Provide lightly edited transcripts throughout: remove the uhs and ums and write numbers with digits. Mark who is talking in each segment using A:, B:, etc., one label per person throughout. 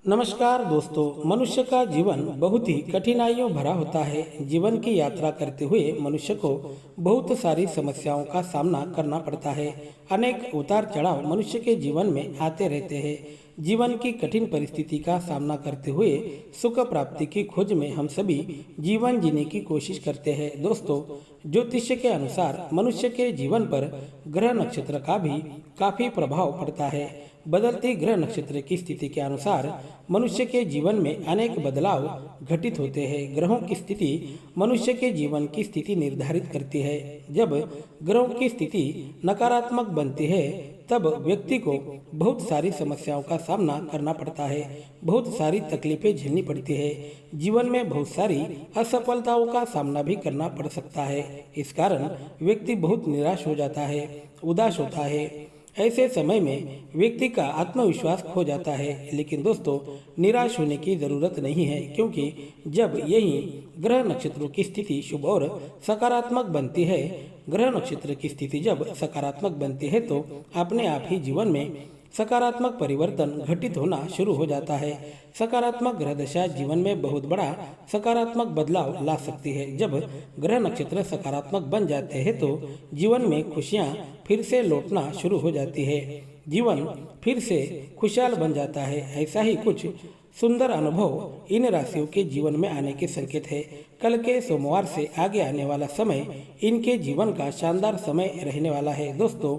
A: नमस्कार दोस्तों। मनुष्य का जीवन बहुत ही कठिनाइयों भरा होता है। जीवन की यात्रा करते हुए मनुष्य को बहुत सारी समस्याओं का सामना करना पड़ता है। अनेक उतार चढ़ाव मनुष्य के जीवन में आते रहते हैं। जीवन की कठिन परिस्थिति का सामना करते हुए सुख प्राप्ति की खोज में हम सभी जीवन जीने की कोशिश करते हैं। दोस्तों, ज्योतिष के अनुसार मनुष्य के जीवन पर ग्रह नक्षत्र का भी काफी प्रभाव पड़ता है। बदलती ग्रह नक्षत्र की स्थिति के अनुसार मनुष्य के जीवन में अनेक बदलाव घटित होते हैं। ग्रहों की स्थिति मनुष्य के जीवन की स्थिति निर्धारित करती है। जब ग्रहों की स्थिति नकारात्मक बनती है तब व्यक्ति को बहुत सारी समस्याओं का सामना करना पड़ता है, बहुत सारी तकलीफें झेलनी पड़ती है। जीवन में बहुत सारी असफलताओं का सामना भी करना पड़ सकता है। इस कारण व्यक्ति बहुत निराश हो जाता है, उदास होता है। ऐसे समय में व्यक्ति का आत्मविश्वास खो जाता है। लेकिन दोस्तों, निराश होने की जरूरत नहीं है, क्योंकि जब यही ग्रह नक्षत्रों की स्थिति शुभ और सकारात्मक बनती है, ग्रह नक्षत्र की स्थिति जब सकारात्मक बनती है तो अपने आप ही जीवन में सकारात्मक परिवर्तन घटित होना शुरू हो जाता है। सकारात्मक ग्रह दशा जीवन में बहुत बड़ा सकारात्मक बदलाव ला सकती है। जब ग्रह नक्षत्र सकारात्मक बन जाते हैं तो जीवन में खुशियां फिर से लौटना शुरू हो जाती है। जीवन फिर से खुशहाल बन जाता है। ऐसा ही कुछ सुंदर अनुभव इन राशियों के जीवन में आने के संकेत है। कल के सोमवार से आगे आने वाला समय इनके जीवन का शानदार समय रहने वाला है। दोस्तों,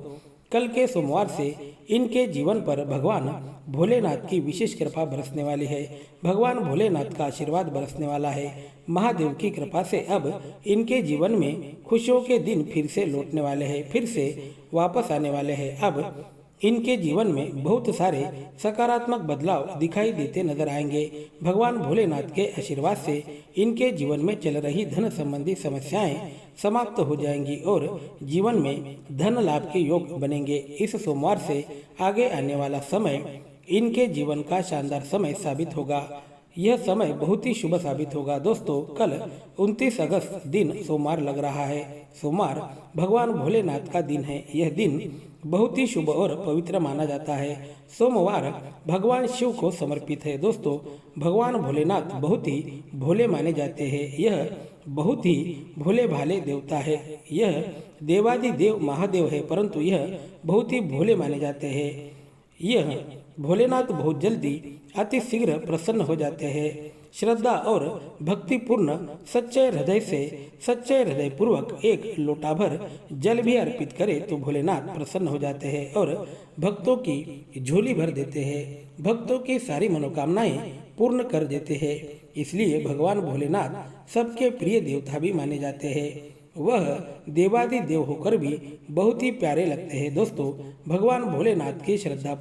A: कल के सोमवार से इनके जीवन पर भगवान भोलेनाथ की विशेष कृपा बरसने वाली है। भगवान भोलेनाथ का आशीर्वाद बरसने वाला है। महादेव की कृपा से अब इनके जीवन में खुशियों के दिन फिर से लौटने वाले हैं, फिर से वापस आने वाले हैं। अब इनके जीवन में बहुत सारे सकारात्मक बदलाव दिखाई देते नजर आएंगे। भगवान भोलेनाथ के आशीर्वाद से इनके जीवन में चल रही धन संबंधी समस्याएं समाप्त हो जाएंगी और जीवन में धन लाभ के योग बनेंगे। इस सोमवार से आगे आने वाला समय इनके जीवन का शानदार समय साबित होगा। यह समय बहुत ही शुभ साबित होगा। दोस्तों, कल 29 अगस्त दिन सोमवार लग रहा है। सोमवार भगवान भोलेनाथ का दिन है। यह दिन बहुत ही शुभ और पवित्र माना जाता है। सोमवार भगवान शिव को समर्पित है। दोस्तों, भगवान भोलेनाथ बहुत ही भोले माने जाते हैं। यह बहुत ही भोले भाले देवता है। यह देवादि देव महादेव है, परंतु यह बहुत ही भोले माने जाते हैं। यह भोलेनाथ बहुत जल्दी अति शीघ्र प्रसन्न हो जाते हैं। श्रद्धा और भक्तिपूर्ण सच्चे हृदय पूर्वक एक लोटा भर जल भी अर्पित करे तो भोलेनाथ प्रसन्न हो जाते हैं और भक्तों की झोली भर देते हैं। भक्तों की सारी मनोकामनाएं पूर्ण कर देते हैं। इसलिए भगवान भोलेनाथ सबके प्रिय देवता भी माने जाते हैं। वह देवादि देव होकर भी बहुत ही प्यारे लगते हैं। दोस्तों, भगवान भोलेनाथ की श्रद्धा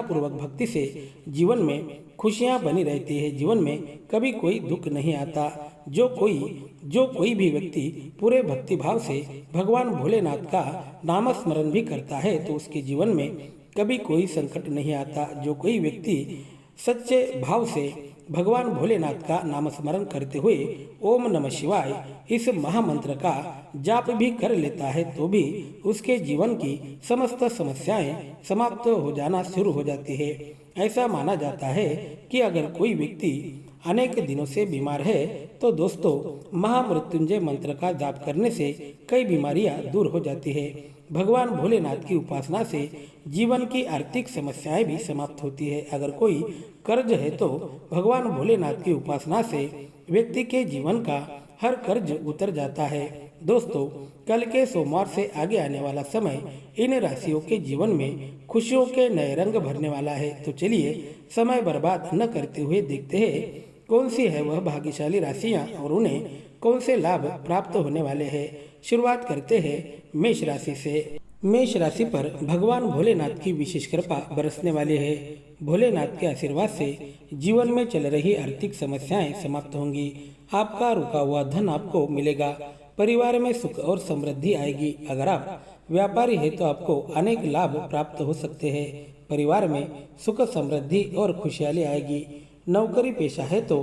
A: पूर्वक भक्ति से जीवन में खुशियां बनी रहती है। जीवन में कभी कोई दुख नहीं आता। जो कोई भी व्यक्ति पूरे भक्ति भाव से भगवान भोलेनाथ का नाम स्मरण भी करता है तो उसके जीवन में कभी कोई संकट नहीं आता। जो कोई व्यक्ति सच्चे भाव से भगवान भोलेनाथ का नाम स्मरण करते हुए ओम नमः शिवाय इस महामंत्र का जाप भी कर लेता है तो भी उसके जीवन की समस्त समस्याएं समाप्त हो जाना शुरू हो जाती है। ऐसा माना जाता है कि अगर कोई व्यक्ति अनेक दिनों से बीमार है तो दोस्तों, महामृत्युंजय मंत्र का जाप करने से कई बीमारियां दूर हो जाती है। भगवान भोलेनाथ की उपासना से जीवन की आर्थिक समस्याएं भी समाप्त होती है। अगर कोई कर्ज है तो भगवान भोलेनाथ की उपासना से व्यक्ति के जीवन का हर कर्ज उतर जाता है। दोस्तों, कल के सोमवार से आगे आने वाला समय इन राशियों के जीवन में खुशियों के नए रंग भरने वाला है। तो चलिए समय बर्बाद न करते हुए देखते हैं कौन सी है वह भाग्यशाली राशियां और उन्हें कौन से लाभ प्राप्त होने वाले हैं। शुरुआत करते हैं मेष राशि से। मेष राशि पर भगवान भोलेनाथ की विशेष कृपा बरसने वाली है। भोलेनाथ के आशीर्वाद से जीवन में चल रही आर्थिक समस्याएं समाप्त होंगी। आपका रुका हुआ धन आपको मिलेगा। परिवार में सुख और समृद्धि आएगी। अगर आप व्यापारी है तो आपको अनेक लाभ प्राप्त हो सकते हैं। परिवार में सुख समृद्धि और खुशहाली आएगी। नौकरी पेशा है तो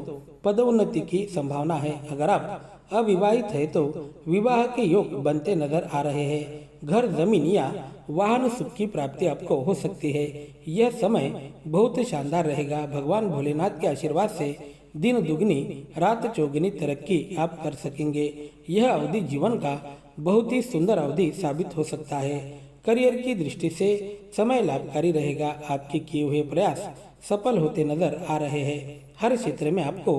A: पदोन्नति की संभावना है। अगर आप अविवाहित है तो विवाह के योग बनते नजर आ रहे हैं। घर, जमीन या वाहन सुख की प्राप्ति आपको हो सकती है। यह समय बहुत शानदार रहेगा। भगवान भोलेनाथ के आशीर्वाद से दिन दुगनी रात चौगुनी तरक्की आप कर सकेंगे। यह अवधि जीवन का बहुत ही सुंदर अवधि साबित हो सकता है। करियर की दृष्टि से समय लाभकारी रहेगा। आपके किए हुए प्रयास सफल होते नजर आ रहे हैं। हर क्षेत्र में आपको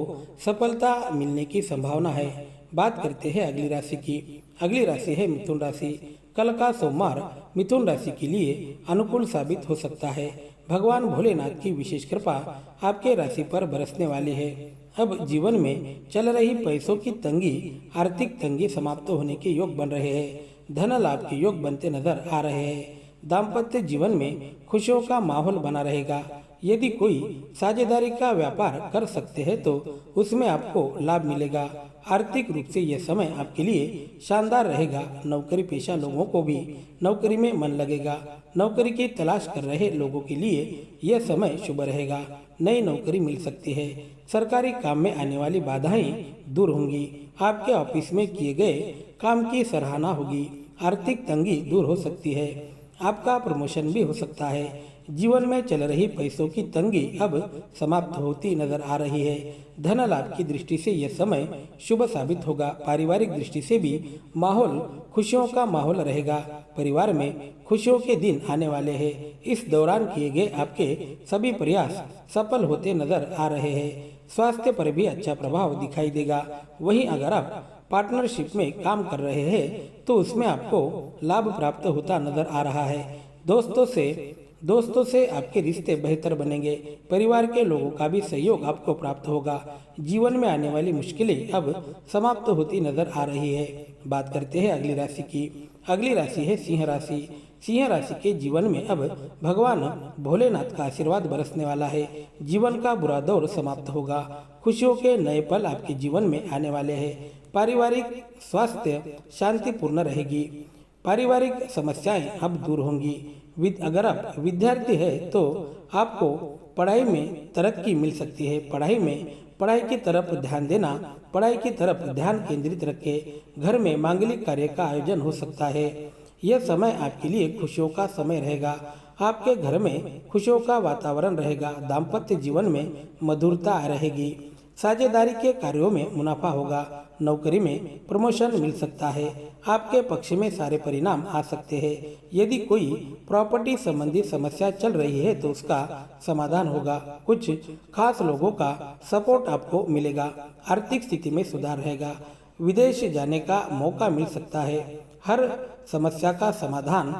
A: सफलता मिलने की संभावना है। बात करते हैं अगली राशि की। अगली राशि है मिथुन राशि। कल का सोमवार मिथुन राशि के लिए अनुकूल साबित हो सकता है। भगवान भोलेनाथ की विशेष कृपा आपके राशि पर बरसने वाली है। अब जीवन में चल रही पैसों की तंगी, आर्थिक तंगी समाप्त होने के योग बन रहे हैं। धन लाभ के योग बनते नजर आ रहे हैं। दाम्पत्य जीवन में खुशियों का माहौल बना रहेगा। यदि कोई साझेदारी का व्यापार कर सकते हैं तो उसमें आपको लाभ मिलेगा। आर्थिक रूप से यह समय आपके लिए शानदार रहेगा। नौकरी पेशा लोगों को भी नौकरी में मन लगेगा। नौकरी की तलाश कर रहे लोगों के लिए यह समय शुभ रहेगा। नई नौकरी मिल सकती है। सरकारी काम में आने वाली बाधाएं दूर होंगी। आपके ऑफिस में किए गए काम की सराहना होगी। आर्थिक तंगी दूर हो सकती है। आपका प्रमोशन भी हो सकता है। जीवन में चल रही पैसों की तंगी अब समाप्त होती नजर आ रही है। धन लाभ की दृष्टि से यह समय शुभ साबित होगा। पारिवारिक दृष्टि से भी माहौल खुशियों का माहौल रहेगा। परिवार में खुशियों के दिन आने वाले हैं। इस दौरान किए गए आपके सभी प्रयास सफल होते नजर आ रहे हैं। स्वास्थ्य पर भी अच्छा प्रभाव दिखाई देगा। वहीं अगर आप पार्टनरशिप में काम कर रहे हैं तो उसमें आपको लाभ प्राप्त होता नजर आ रहा है। दोस्तों से आपके रिश्ते बेहतर बनेंगे। परिवार के लोगों का भी सहयोग आपको प्राप्त होगा। जीवन में आने वाली मुश्किलें अब समाप्त होती नजर आ रही है। बात करते हैं अगली राशि की। अगली राशि है सिंह राशि। सिंह राशि के जीवन में अब भगवान भोलेनाथ का आशीर्वाद बरसने वाला है। जीवन का बुरा दौर समाप्त होगा। खुशियों के नए पल आपके जीवन में आने वाले हैं। पारिवारिक स्वास्थ्य शांतिपूर्ण रहेगी। पारिवारिक समस्याएं अब दूर होंगी। अगर आप विद्यार्थी है तो आपको पढ़ाई में तरक्की मिल सकती है। पढ़ाई की तरफ ध्यान देना। पढ़ाई की तरफ ध्यान केंद्रित रखें। घर में मांगलिक कार्य का आयोजन हो सकता है। यह समय आपके लिए खुशियों का समय रहेगा। आपके घर में खुशियों का वातावरण रहेगा। दाम्पत्य जीवन में मधुरता रहेगी। साझेदारी के कार्यों में मुनाफा होगा। नौकरी में प्रमोशन मिल सकता है। आपके पक्ष में सारे परिणाम आ सकते हैं। यदि कोई प्रॉपर्टी संबंधी समस्या चल रही है तो उसका समाधान होगा। कुछ खास लोगों का सपोर्ट आपको मिलेगा। आर्थिक स्थिति में सुधार रहेगा। विदेश जाने का मौका मिल सकता है। हर समस्या का समाधान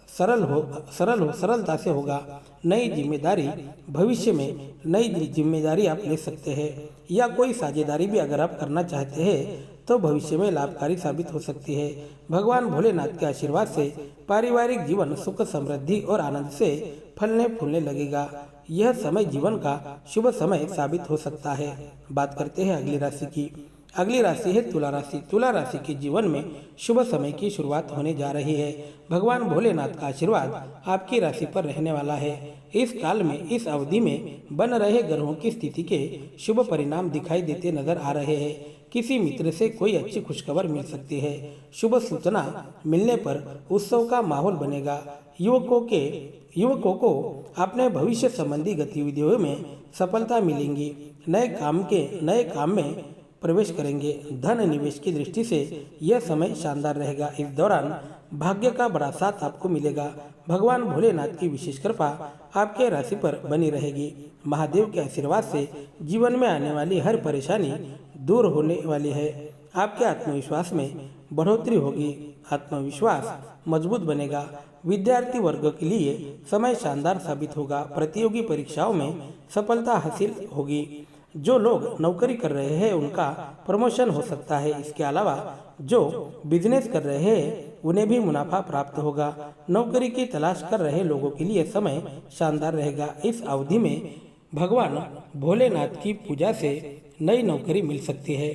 A: सरलता से होगा। नई जिम्मेदारी भविष्य में नई जिम्मेदारी आप ले सकते हैं या कोई साझेदारी भी अगर आप करना चाहते हैं तो भविष्य में लाभकारी साबित हो सकती है। भगवान भोलेनाथ के आशीर्वाद से पारिवारिक जीवन सुख समृद्धि और आनंद से फलने फूलने लगेगा। यह समय जीवन का शुभ समय साबित हो सकता है। बात करते हैं अगली राशि की। अगली राशि है तुला राशि। तुला राशि के जीवन में शुभ समय की शुरुआत होने जा रही है। भगवान भोलेनाथ का आशीर्वाद आपकी राशि पर रहने वाला है। इस काल में इस अवधि में बन रहे ग्रहों की स्थिति के शुभ परिणाम दिखाई देते नजर आ रहे हैं। किसी मित्र से कोई अच्छी खुशखबर मिल सकती है। शुभ सूचना मिलने पर उत्सव का माहौल बनेगा। युवकों को अपने भविष्य संबंधी गतिविधियों में सफलता मिलेंगी। नए काम में प्रवेश करेंगे। धन निवेश की दृष्टि से यह समय शानदार रहेगा। इस दौरान भाग्य का बड़ा साथ आपको मिलेगा। भगवान भोलेनाथ की विशेष कृपा आपके राशि पर बनी रहेगी। महादेव के आशीर्वाद से जीवन में आने वाली हर परेशानी दूर होने वाली है। आपके आत्मविश्वास में बढ़ोतरी होगी। आत्मविश्वास मजबूत बनेगा। विद्यार्थी वर्ग के लिए समय शानदार साबित होगा। प्रतियोगी परीक्षाओं में सफलता हासिल होगी। जो लोग नौकरी कर रहे हैं उनका प्रमोशन हो सकता है। इसके अलावा जो बिजनेस कर रहे हैं उन्हें भी मुनाफा प्राप्त होगा। नौकरी की तलाश कर रहे लोगों के लिए समय शानदार रहेगा। इस अवधि में भगवान भोलेनाथ की पूजा से नई नौकरी मिल सकती है।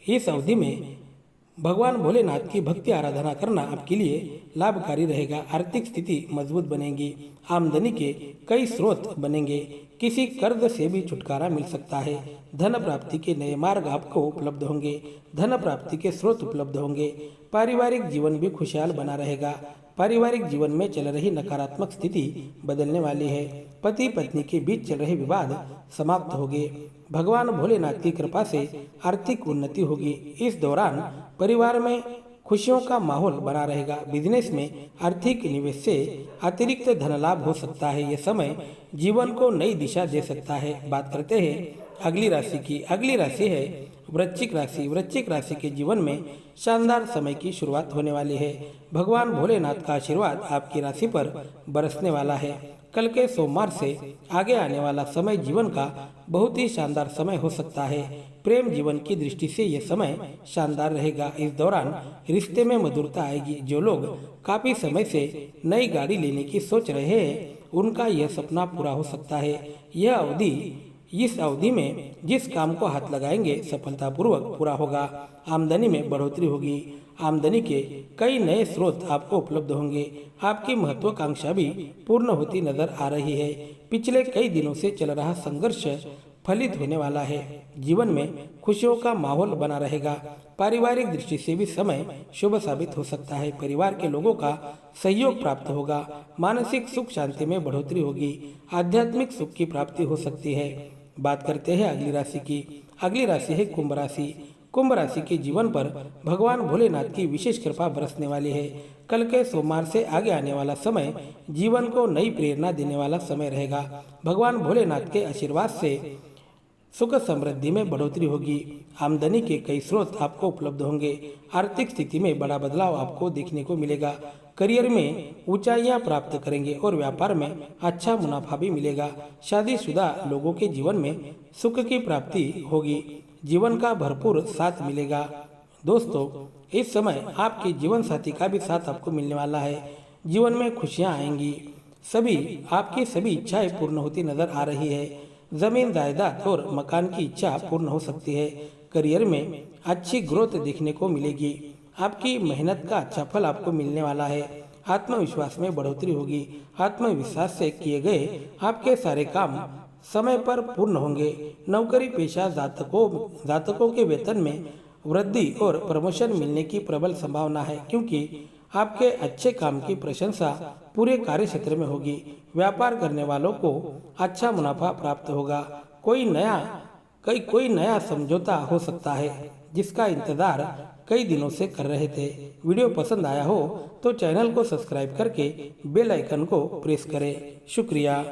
A: इस अवधि में भगवान भोलेनाथ की भक्ति आराधना करना आपके लिए लाभकारी रहेगा। आर्थिक स्थिति मजबूत बनेगी। आमदनी के कई स्रोत बनेंगे। किसी कर्ज से भी छुटकारा मिल सकता है। धन प्राप्ति के नए मार्ग आपको उपलब्ध होंगे। धन प्राप्ति के स्रोत उपलब्ध होंगे। पारिवारिक जीवन भी खुशहाल बना रहेगा। पारिवारिक जीवन में चल रही नकारात्मक स्थिति बदलने वाली है। पति पत्नी के बीच चल रहे विवाद समाप्त होंगे। भगवान भोलेनाथ की कृपा से आर्थिक उन्नति होगी। इस दौरान परिवार में खुशियों का माहौल बना रहेगा। बिजनेस में आर्थिक निवेश से अतिरिक्त धन लाभ हो सकता है। यह समय जीवन को नई दिशा दे सकता है। बात करते हैं अगली राशि की। अगली राशि है वृश्चिक राशि। वृश्चिक राशि के जीवन में शानदार समय की शुरुआत होने वाली है। भगवान भोलेनाथ का आशीर्वाद आपकी राशि पर बरसने वाला है। कल के सोमवार से आगे आने वाला समय जीवन का बहुत ही शानदार समय हो सकता है। प्रेम जीवन की दृष्टि से यह समय शानदार रहेगा। इस दौरान रिश्ते में मधुरता आएगी। जो लोग काफी समय से नई गाड़ी लेने की सोच रहे हैं उनका यह सपना पूरा हो सकता है। इस अवधि में जिस काम को हाथ लगाएंगे सफलतापूर्वक पूरा होगा। आमदनी में बढ़ोतरी होगी। आमदनी के कई नए स्रोत आपको उपलब्ध होंगे। आपकी महत्वाकांक्षा भी पूर्ण होती नजर आ रही है। पिछले कई दिनों से चल रहा संघर्ष फलित होने वाला है। जीवन में खुशियों का माहौल बना रहेगा। पारिवारिक दृष्टि से भी समय शुभ साबित हो सकता है। परिवार के लोगों का सहयोग प्राप्त होगा। मानसिक सुख शांति में बढ़ोतरी होगी। आध्यात्मिक सुख की प्राप्ति हो सकती है। बात करते हैं अगली राशि की। अगली राशि है कुंभ राशि। कुंभ राशि के जीवन पर भगवान भोलेनाथ की विशेष कृपा बरसने वाली है। कल के सोमवार से आगे आने वाला समय जीवन को नई प्रेरणा देने वाला समय रहेगा। भगवान भोलेनाथ के आशीर्वाद से सुख समृद्धि में बढ़ोतरी होगी। आमदनी के कई स्रोत आपको उपलब्ध होंगे। आर्थिक स्थिति में बड़ा बदलाव आपको देखने को मिलेगा। करियर में ऊंचाइयां प्राप्त करेंगे और व्यापार में अच्छा मुनाफा भी मिलेगा। शादीशुदा लोगों के जीवन में सुख की प्राप्ति होगी। जीवन का भरपूर साथ मिलेगा। दोस्तों, इस समय आपके जीवन साथी का भी साथ आपको मिलने वाला है। जीवन में खुशियां आएंगी। आपकी सभी इच्छाएं पूर्ण होती नजर आ रही है। जमीन जायदाद और मकान की इच्छा पूर्ण हो सकती है। करियर में अच्छी ग्रोथ देखने को मिलेगी। आपकी मेहनत का अच्छा फल आपको मिलने वाला है। आत्मविश्वास में बढ़ोतरी होगी। आत्मविश्वास से किए गए आपके सारे काम समय पर पूर्ण होंगे। नौकरी पेशा जातकों के वेतन में वृद्धि और प्रमोशन मिलने की प्रबल संभावना है, क्योंकि आपके अच्छे काम की प्रशंसा पूरे कार्य क्षेत्र में होगी। व्यापार करने वालों को अच्छा मुनाफा प्राप्त होगा। कोई नया समझौता हो सकता है जिसका इंतजार कई दिनों से कर रहे थे। वीडियो पसंद आया हो तो चैनल को सब्सक्राइब करके बेल आइकन को प्रेस करें। शुक्रिया।